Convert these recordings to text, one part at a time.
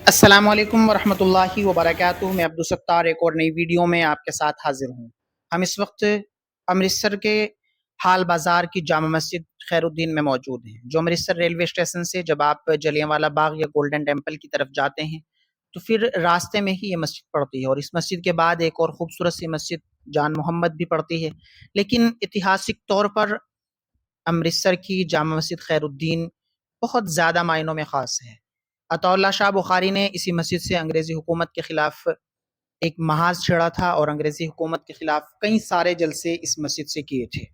السلام علیکم ورحمۃ اللہ وبرکاتہ۔ میں عبدالستار ایک اور نئی ویڈیو میں آپ کے ساتھ حاضر ہوں۔ ہم اس وقت امرتسر کے حال بازار کی جامع مسجد خیر الدین میں موجود ہیں، جو امرتسر ریلوے اسٹیشن سے جب آپ جلیانوالہ باغ یا گولڈن ٹیمپل کی طرف جاتے ہیں تو پھر راستے میں ہی یہ مسجد پڑتی ہے، اور اس مسجد کے بعد ایک اور خوبصورت سی مسجد جان محمد بھی پڑتی ہے۔ لیکن اتہاسک طور پر امرتسر کی جامع مسجد خیر الدین بہت زیادہ معنوں میں خاص ہے۔ عطا اللہ شاہ بخاری نے اسی مسجد سے انگریزی حکومت کے خلاف ایک محاذ چھیڑا تھا، اور انگریزی حکومت کے خلاف کئی سارے جلسے اس مسجد سے کیے تھے۔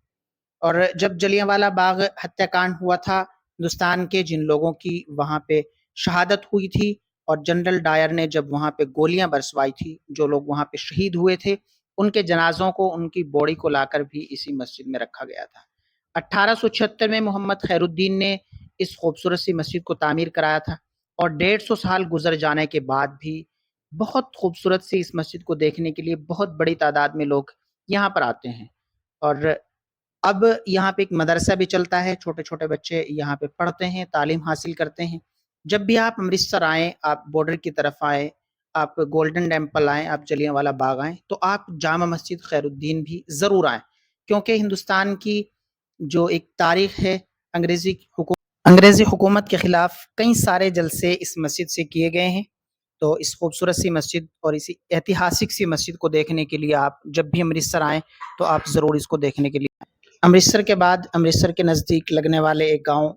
اور جب جلیانوالہ باغ ہتیا کانڈ ہوا تھا، ہندوستان کے جن لوگوں کی وہاں پہ شہادت ہوئی تھی، اور جنرل ڈائر نے جب وہاں پہ گولیاں برسوائی تھی، جو لوگ وہاں پہ شہید ہوئے تھے ان کے جنازوں کو، ان کی باڈی کو لا کر بھی اسی مسجد میں رکھا گیا تھا۔ 1876 میں محمد خیر الدین نے اس خوبصورت سی مسجد کو تعمیر کرایا تھا، اور 150 سال گزر جانے کے بعد بھی بہت خوبصورت سی اس مسجد کو دیکھنے کے لیے بہت بڑی تعداد میں لوگ یہاں پر آتے ہیں۔ اور اب یہاں پہ ایک مدرسہ بھی چلتا ہے، چھوٹے چھوٹے بچے یہاں پہ پڑھتے ہیں، تعلیم حاصل کرتے ہیں۔ جب بھی آپ امرتسر آئیں، آپ بارڈر کی طرف آئیں، آپ گولڈن ٹیمپل آئیں، آپ جلیانوالہ باغ آئیں، تو آپ جامع مسجد خیر الدین بھی ضرور آئیں، کیونکہ ہندوستان کی جو ایک تاریخ ہے، انگریزی حکومت کے خلاف کئی سارے جلسے اس مسجد سے کیے گئے ہیں۔ تو اس خوبصورت سی مسجد اور اسی ایتہاسک سی مسجد کو دیکھنے کے لیے آپ جب بھی امرتسر آئیں تو آپ ضرور اس کو دیکھنے کے لیے آئیں۔ امرتسر کے بعد امرتسر کے نزدیک لگنے والے ایک گاؤں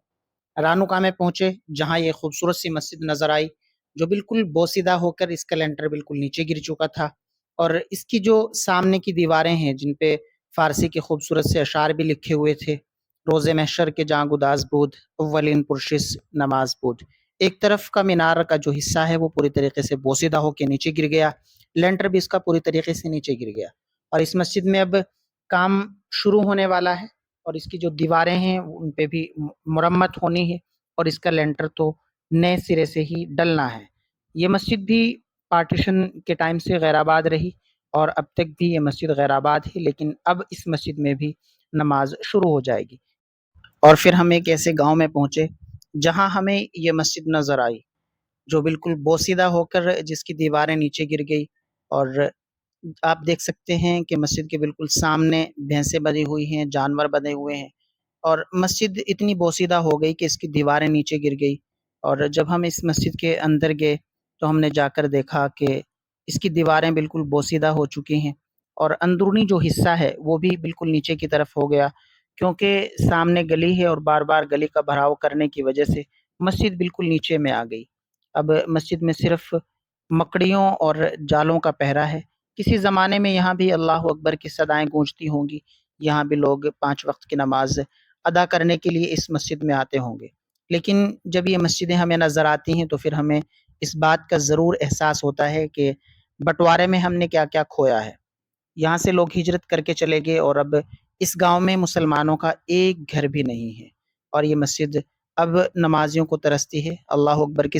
رانوکا میں پہنچے، جہاں یہ خوبصورت سی مسجد نظر آئی، جو بالکل بوسیدہ ہو کر اس کا لینٹر بالکل نیچے گر چکا تھا، اور اس کی جو سامنے کی دیواریں ہیں جن پہ فارسی کے خوبصورت سے اشعار بھی لکھے ہوئے تھے، روز محشر کے جاں گداز بود، اولین پرشس نماز بود، ایک طرف کا مینار کا جو حصہ ہے وہ پوری طریقے سے بوسیدہ ہو کے نیچے گر گیا، لینٹر بھی اس کا پوری طریقے سے نیچے گر گیا، اور اس مسجد میں اب کام شروع ہونے والا ہے، اور اس کی جو دیواریں ہیں ان پہ بھی مرمت ہونی ہے، اور اس کا لینٹر تو نئے سرے سے ہی ڈلنا ہے۔ یہ مسجد بھی پارٹیشن کے ٹائم سے غیر آباد رہی، اور اب تک بھی یہ مسجد غیر آباد ہے، لیکن اب اس مسجد میں بھی نماز شروع ہو جائے گی۔ اور پھر ہم ایک ایسے گاؤں میں پہنچے جہاں ہمیں یہ مسجد نظر آئی، جو بالکل بوسیدہ ہو کر جس کی دیواریں نیچے گر گئی، اور آپ دیکھ سکتے ہیں کہ مسجد کے بالکل سامنے بھینسیں بندھی ہوئی ہیں، جانور بندھے ہوئے ہیں، اور مسجد اتنی بوسیدہ ہو گئی کہ اس کی دیواریں نیچے گر گئی۔ اور جب ہم اس مسجد کے اندر گئے تو ہم نے جا کر دیکھا کہ اس کی دیواریں بالکل بوسیدہ ہو چکی ہیں، اور اندرونی جو حصہ ہے وہ بھی بالکل نیچے کی طرف ہو گیا، کیونکہ سامنے گلی ہے اور بار بار گلی کا بھراؤ کرنے کی وجہ سے مسجد بالکل نیچے میں آ گئی۔ اب مسجد میں صرف مکڑیوں اور جالوں کا پہرا ہے۔ کسی زمانے میں یہاں بھی اللہ اکبر کی صدائیں گونجتی ہوں گی، یہاں بھی لوگ 5 وقت کی نماز ادا کرنے کے لیے اس مسجد میں آتے ہوں گے، لیکن جب یہ مسجدیں ہمیں نظر آتی ہیں تو پھر ہمیں اس بات کا ضرور احساس ہوتا ہے کہ بٹوارے میں ہم نے کیا کیا کھویا ہے۔ یہاں سے لوگ ہجرت کر کے چلے گئے، اور اب اس گاؤں میں مسلمانوں کا ایک گھر بھی نہیں ہے، اور یہ مسجد اب نمازیوں کو ترستی ہے۔ اللہ اکبر کی